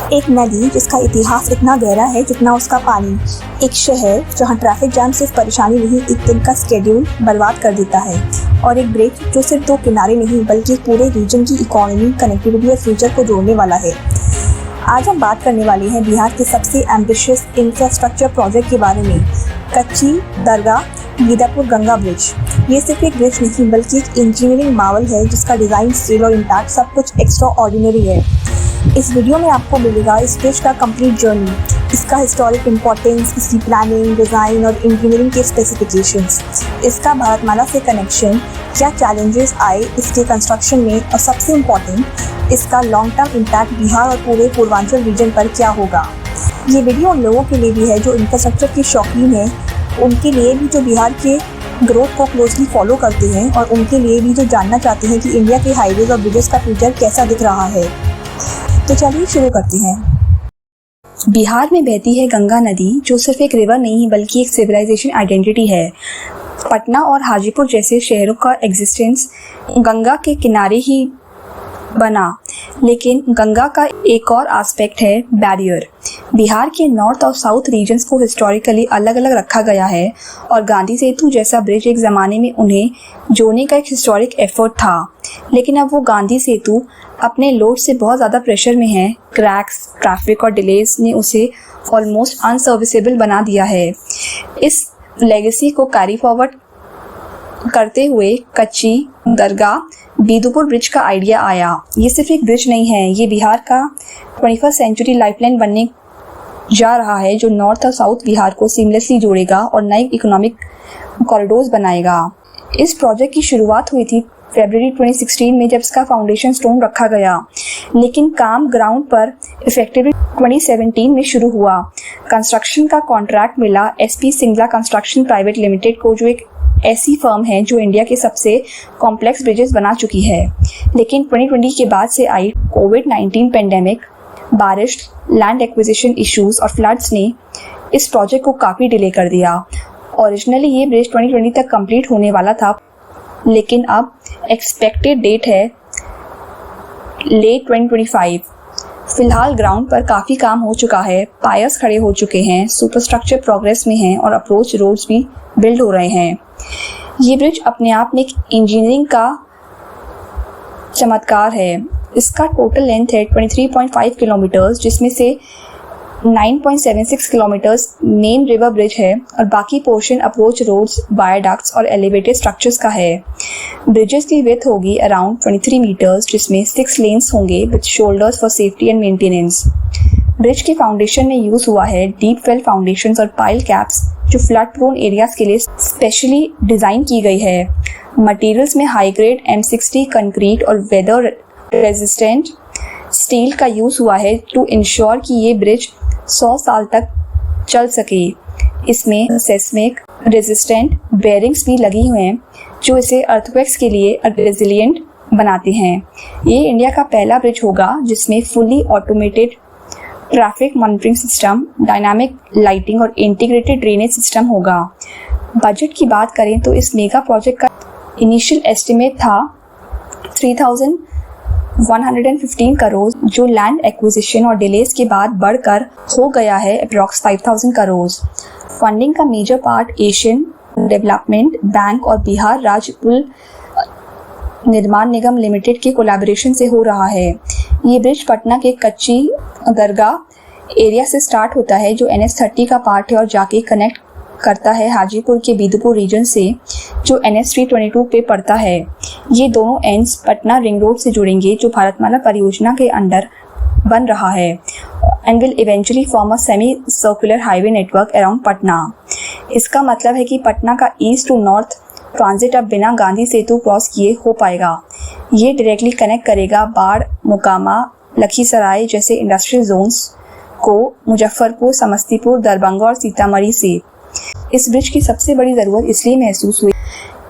एक नदी जिसका इतिहास इतना गहरा है जितना उसका पानी, एक शहर जहां ट्रैफिक जाम सिर्फ परेशानी नहीं एक दिन का स्केड्यूल बर्बाद कर देता है, और एक ब्रिज जो सिर्फ दो किनारे नहीं बल्कि पूरे रीजन की इकोनॉमी, कनेक्टिविटी और फ्यूचर को जोड़ने वाला है। आज हम बात करने वाले हैं बिहार के सबसे एम्बिशियस इंफ्रास्ट्रक्चर प्रोजेक्ट के बारे में, कच्ची दरगाह बीदापुर गंगा ब्रिज। ये सिर्फ एक ब्रिज नहीं बल्कि एक इंजीनियरिंग मार्वल है जिसका डिज़ाइन, स्केल और इम्पैक्ट सब कुछ एक्स्ट्रा ऑर्डिनरी है। इस वीडियो में आपको मिलेगा इस ब्रिज का कंप्लीट जर्नी, इसका हिस्टोरिक इम्पोर्टेंस, इसकी प्लानिंग, डिज़ाइन और इंजीनियरिंग के स्पेसिफिकेशंस, इसका भारतमाला से कनेक्शन, क्या चैलेंजेस आए इसके कंस्ट्रक्शन में, और सबसे इम्पोर्टेंट इसका लॉन्ग टर्म इम्पैक्ट बिहार और पूरे पूर्वांचल रीजन पर क्या होगा। ये वीडियो उन लोगों के लिए भी है जो इंफ्रास्ट्रक्चर के शौकीन हैं, उनके लिए भी जो बिहार के ग्रोथ को क्लोजली फॉलो करते हैं, और उनके लिए भी जो जानना चाहते हैं कि इंडिया के हाईवेज और ब्रिजेस का फ्यूचर कैसा दिख रहा है। तो चलिए शुरू करते हैं। बिहार में बहती है गंगा नदी, जो सिर्फ एक रिवर नहीं बल्कि एक सिविलाइजेशन आइडेंटिटी है। पटना और हाजीपुर जैसे शहरों का एग्जिस्टेंस गंगा के किनारे ही बना, लेकिन गंगा का एक और एस्पेक्ट है बैरियर। बिहार के नॉर्थ और साउथ रीजन्स को हिस्टोरिकली अलग अलग रखा गया है, और गांधी सेतु जैसा ब्रिज एक ज़माने में उन्हें जोड़ने का एक हिस्टोरिक एफर्ट था, लेकिन अब वो गांधी सेतु अपने लोड से बहुत ज़्यादा प्रेशर में है। क्रैक्स, ट्रैफिक और डिलेज ने उसे ऑलमोस्ट अनसर्विसेबल बना दिया है। इस लेगेसी को कैरी फॉरवर्ड करते हुए कच्ची दरगाह बीदुपुर ब्रिज का आइडिया आया। ये सिर्फ एक ब्रिज नहीं है, ये बिहार का 21वीं सेंचुरी लाइफलाइन बनने जा रहा है, जो नॉर्थ और साउथ बिहार को सीमलेसली जोड़ेगा और नए इकोनॉमिक कॉरिडोर्स बनाएगा। इस प्रोजेक्ट की शुरुआत हुई थी फरवरी 2016 में, जब इसका फाउंडेशन स्टोन रखा गया, लेकिन काम ग्राउंड पर इफेक्टिवली 2017 में शुरू हुआ। कंस्ट्रक्शन का कॉन्ट्रैक्ट मिला SP Singla construction private limited को, जो एक ऐसी फर्म है जो इंडिया के सबसे कॉम्प्लेक्स ब्रिजेस बना चुकी है। लेकिन 2020 के बाद से आई कोविड-19 पेंडेमिक, बारिश, लैंड एक्विजिशन इश्यूज और फ्लड्स ने इस प्रोजेक्ट को काफ़ी डिले कर दिया। ओरिजिनली ये ब्रिज 2020 तक कंप्लीट होने वाला था, लेकिन अब एक्सपेक्टेड डेट है लेट 2025। फिलहाल ग्राउंड पर काफ़ी काम हो चुका है, पायर्स खड़े हो चुके हैं, सुपरस्ट्रक्चर प्रोग्रेस में हैं और अप्रोच रोड्स भी बिल्ड हो रहे हैं। ये ब्रिज अपने आप में एक इंजीनियरिंग का चमत्कार है। इसका टोटल लेंथ है 23.5 किलोमीटर्स, जिसमें से 9.76 किलोमीटर्स मेन रिवर ब्रिज है और बाकी पोर्शन अप्रोच रोड्स, वायरडक्ट्स और एलिवेटेड स्ट्रक्चर्स का है। ब्रिजेस की विड्थ होगी अराउंड 23 मीटर्स, जिसमें 6 लेन्स होंगे with shoulders for safety and maintenance. Bridge के फाउंडेशन में यूज हुआ है डीप वेल फाउंडेशंस और पाइल कैप्स, जो फ्लड प्रोन एरियाज के लिए स्पेशली डिजाइन की गई है। मटेरियल्स में हाई ग्रेड M60 कंक्रीट और वेदर रेजिस्टेंट स्टील का यूज हुआ है टू इंश्योर कि ये ब्रिज 100 साल तक चल सके। इसमें सेस्मिक रेजिस्टेंट बेयरिंग्स भी लगी हुए हैं, जो इसे अर्थक्वेक्स के लिए रेजिलिएंट बनाते हैं। ये इंडिया का पहला ब्रिज होगा जिसमें fully automated traffic monitoring system, dynamic lighting और इंटीग्रेटेड ड्रेनेज सिस्टम होगा। बजट की बात करें तो इस मेगा प्रोजेक्ट का इनिशियल एस्टिमेट था 3,115 करोड़, जो लैंड एक्विजिशन और डिलेज के बाद बढ़कर हो गया है अप्रॉक्स 5,000 करोड़। फंडिंग का major part Asian development bank और बिहार राज्य पुल निर्माण निगम लिमिटेड के कोलैबोरेशन से हो रहा है। ये ब्रिज पटना के कच्ची दरगाह एरिया से स्टार्ट होता है, जो NH30 का पार्ट है, और जाके कनेक्ट करता है हाजीपुर के बीदुपुर रीजन से, जो NH322 पे पड़ता है। ये दोनों एंड्स पटना रिंग रोड से जुड़ेंगे, जो भारतमाला परियोजना के अंडर बन रहा है, and will eventually form a semi circular highway network around Patna. इसका मतलब है कि पटना का ईस्ट टू नॉर्थ ट्रांजिट अब बिना गांधी सेतु क्रॉस किए हो पाएगा। ये डायरेक्टली कनेक्ट करेगा बाढ़, मोकामा, लखीसराय जैसे इंडस्ट्रियल जोन्स को मुजफ्फरपुर, समस्तीपुर, दरभंगा और सीतामढ़ी से। इस ब्रिज की सबसे बड़ी ज़रूरत इसलिए महसूस हुई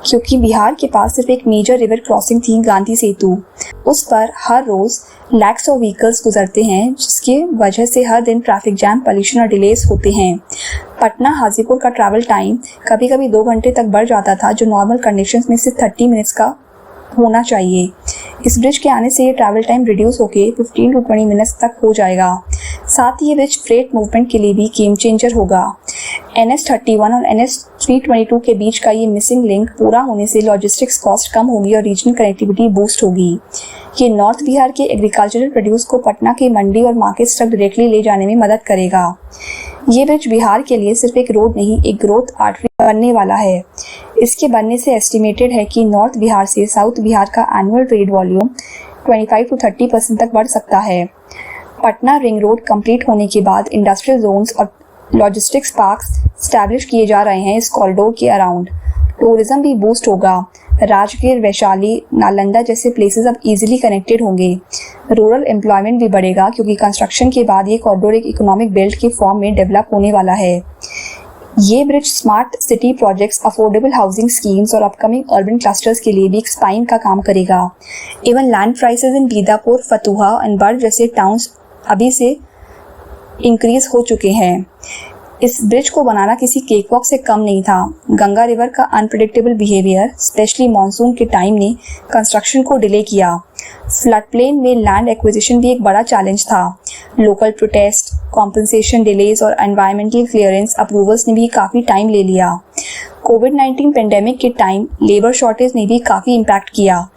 क्योंकि बिहार के पास सिर्फ एक मेजर रिवर क्रॉसिंग थी, गांधी सेतु। उस पर हर रोज़ लैक्स ऑफ व्हीकल्स गुजरते हैं, जिसकी वजह से हर दिन ट्रैफिक जैम, पॉल्यूशन और डिलेज होते हैं। पटना हाजीपुर का ट्रैवल टाइम कभी कभी 2 घंटे तक बढ़ जाता था, जो नॉर्मल कंडीशंस में सिर्फ 30 मिनट्स का होना चाहिए। इस ब्रिज के आने से ये ट्रैवल टाइम रिड्यूस होकर 15 to 20 मिनट्स तक हो जाएगा। साथ ही ये ब्रिज फ्रेट मूवमेंट के लिए भी गेम चेंजर होगा। NH31 और NH322 के बीच का ये मिसिंग लिंक पूरा होने से लॉजिस्टिक्स कॉस्ट कम होगी और रीजनल कनेक्टिविटी बूस्ट होगी। ये नॉर्थ बिहार के एग्रीकल्चरल प्रोड्यूस को पटना की मंडी और मार्केट्स तक डायरेक्टली ले जाने में मदद करेगा। ये ब्रिज बिहार के लिए सिर्फ एक रोड नहीं, एक ग्रोथ आर्टरी बनने वाला है। इसके बनने से एस्टिमेटेड है कि नॉर्थ बिहार से साउथ बिहार का एनुअल ट्रेड वॉल्यूम 25 to 30% तक बढ़ सकता है। पटना रिंग रोड कंप्लीट होने के बाद इंडस्ट्रियल जोन्स और लॉजिस्टिक्स पार्क्स स्टैब्लिश किए जा रहे हैं इस कॉरिडोर के अराउंड। टूरिज्म भी बूस्ट होगा। राजगीर, वैशाली, नालंदा जैसे प्लेसेस अब इजीली कनेक्टेड होंगे। रूरल एम्प्लॉयमेंट भी बढ़ेगा क्योंकि कंस्ट्रक्शन के बाद ये कॉरिडोर एक इकोनॉमिक बेल्ट के फॉर्म में डेवलप होने वाला है। ये bridge smart city projects, affordable housing schemes और अपकमिंग अर्बन क्लस्टर्स के लिए भी एक स्पाइन का काम करेगा। Even land prices in Bidupur, Fatuha and Barh जैसे टाउन्स अभी से इंक्रीज हो चुके हैं। इस ब्रिज को बनाना किसी केक वॉक से कम नहीं था। गंगा रिवर का अनप्रेडिक्टेबल बिहेवियर, स्पेशली मानसून के टाइम, ने कंस्ट्रक्शन को डिले किया। फ्लड प्लेन में लैंड एक्विजिशन भी एक बड़ा चैलेंज था। लोकल प्रोटेस्ट, कॉम्पनसेशन डिलेज और एनवायरमेंटल क्लियरेंस अप्रूवल्स ने भी काफ़ी टाइम ले लिया। कोविड-19 पेंडेमिक के टाइम लेबर शॉर्टेज ने भी काफ़ी इम्पैक्ट किया।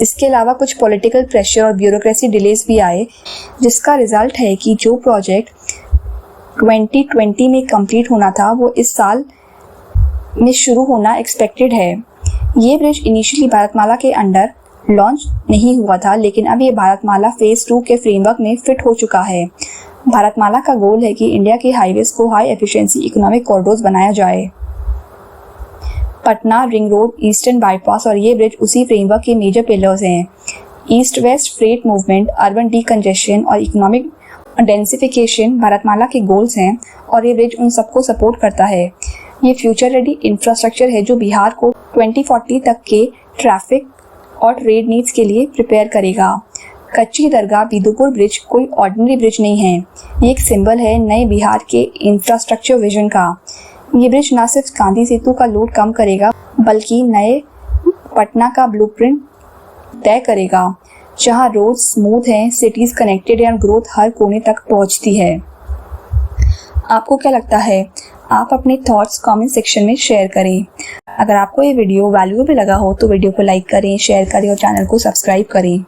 इसके अलावा कुछ पॉलिटिकल प्रेशर और ब्यूरोक्रेसी डिलेज भी आए, जिसका रिजल्ट है कि जो प्रोजेक्ट 2020 में कंप्लीट होना था वो इस साल में शुरू होना एक्सपेक्टेड है। ये ब्रिज इनिशियली भारतमाला के अंडर लॉन्च नहीं हुआ था, लेकिन अब ये भारतमाला फेज 2 के फ्रेमवर्क में फिट हो चुका है। भारतमाला का गोल है कि इंडिया के हाईवेज को हाई एफिशिएंसी इकोनॉमिक कॉरिडोर्स बनाया जाए। Patna ring road, eastern bypass और ये ब्रिज उसी फ्रेमवर्क के मेजर पिलर्स हैं। East west freight movement, urban decongestion और इकोनॉमिक डेंसिफिकेशन भारतमाला के गोल्स हैं और ये ब्रिज उन सबको सपोर्ट करता है। ये फ्यूचर रेडी इंफ्रास्ट्रक्चर है जो बिहार को 2040 तक के ट्रैफिक और ट्रेड नीड्स के लिए प्रिपेयर करेगा। कच्ची दरगाह बिदुपुर ब्रिज कोई ऑर्डिनरी ब्रिज नहीं है, ये एक सिंबल है नए बिहार के इंफ्रास्ट्रक्चर विजन का। ये ब्रिज न सिर्फ गांधी सेतु का लोड कम करेगा बल्कि नए पटना का ब्लूप्रिंट तय करेगा, जहां रोड स्मूथ हैं, सिटीज कनेक्टेड हैं और ग्रोथ हर कोने तक पहुंचती है। आपको क्या लगता है? आप अपने थॉट्स कमेंट सेक्शन में शेयर करें। अगर आपको ये वीडियो वैल्यूएबल लगा हो तो वीडियो को लाइक करें, शेयर करें और चैनल को सब्सक्राइब करें।